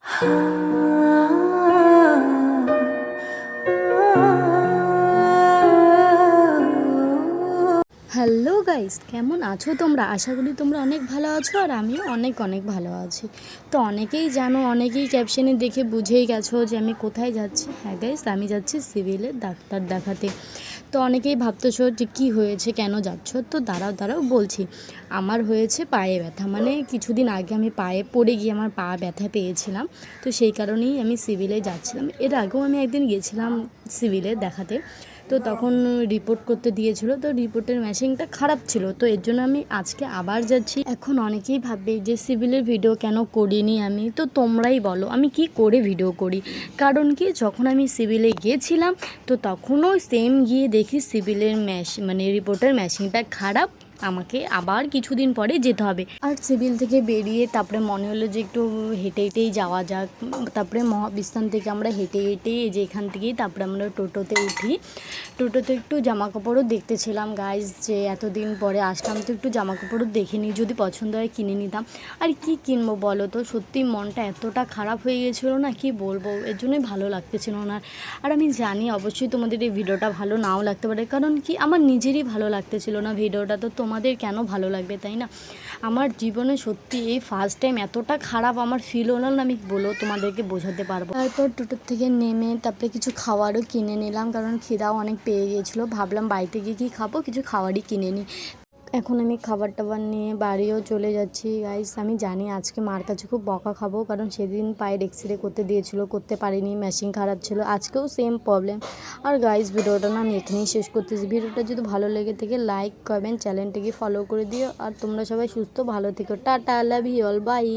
Hello guys, কেমন আছো তোমরা? আশা করি তোমরা অনেক ভালো আছো আর আমিও অনেক অনেক ভালো আছি। তো অনেকেই জানো, অনেকেই ক্যাপশনে দেখে বুঝেই গেছো যে আমি কোথায় যাচ্ছি। হ্যাঁ গাইস, আমি যাচ্ছি সিভিলের ডাক্তার দেখাতে। তো অনেকেই ভাবতেছো যে কী হয়েছে, কেন যাচ্ছ? তো দাঁড়াও বলছি। আমার হয়েছে পায়ে ব্যথা, মানে কিছুদিন আগে আমি পায়ে পড়ে গিয়ে আমার পা ব্যথা পেয়েছিলাম। তো সেই কারণেই আমি সিভিলে যাচ্ছিলাম। এর আগেও আমি একদিন গিয়েছিলাম সিভিলে দেখাতে। তো তখন রিপোর্ট করতে দিয়েছিল, তো রিপোর্টের মেশিনটা খারাপ ছিল, তো এর জন্য আমি আজকে আবার যাচ্ছি। এখন অনেকেই ভাববে যে সিভিলের ভিডিও কেন করিনি আমি। তো তোমরাই বলো আমি কি করে ভিডিও করি। কারণ কি, যখন আমি সিভিলে গিয়েছিলাম তো তখনও সেম গিয়ে দেখি সিভিলের মানে রিপোর্টের মেশিনটা খারাপ। আমাকে আবার কিছুদিন পরে যেতে হবে। আর সিভিল থেকে বেরিয়ে তারপরে মনে হলো যে একটু হেঁটেই যাওয়া যাক। তারপরে মহাবিস্তান থেকে আমরা হেঁটেই যে এখান থেকেই তারপরে আমরা টোটোতে উঠি। টোটোতে একটু জামাকাপড়ও দেখতেছিলাম গাইজ, যে এতদিন পরে আসলাম তো একটু জামাকাপড়ও দেখে নিই, যদি পছন্দ হয় কিনে নিতাম। আর কি কিনবো বলো তো, সত্যি মনটা এতটা খারাপ হয়ে গেছিলো না, কি বলবো, এর জন্যই ভালো লাগতেছিল না। আর আমি জানি অবশ্যই তোমাদের এই ভিডিওটা ভালো নাও লাগতে পারে, কারণ কি আমার নিজেরই ভালো লাগতেছিল না ভিডিওটা, তো তোমাদের কেন ভালো লাগবে, তাই না? আমার জীবনে সত্যি এই ফার্স্ট টাইম এতটা খারাপ আমার ফিল হলো না, আমি বলো তোমাদেরকে বোঝাতে পারবো। তারপর টোটোর থেকে নেমে তারপরে কিছু খাবারও কিনে নিলাম, কারণ খিদাও অনেক পেয়ে গিয়েছিলো। ভাবলাম বাড়িতে গিয়ে কী খাবো, কিছু খাবারই কিনে নিই। এখন আমি খাবার টাবার নিয়ে বাড়িও চলে যাচ্ছি গাইস। আমি জানি আজকে মার কাছে খুব বকা খাবো, কারণ সেদিন পায়ের এক্সরে করতে দিয়েছিল, করতে পারিনি, মেশিন খারাপ ছিল, আজকেও সেম প্রবলেম। আর গাইস, ভিডিওটা না আমি এখানেই শেষ করতেছি। ভিডিওটা যদি ভালো লেগে থাকে লাইক করবেন, চ্যানেলটিকে ফলো করে দিও। আর তোমরা সবাই সুস্থ ভালো থেকো। Tata, love you all, by.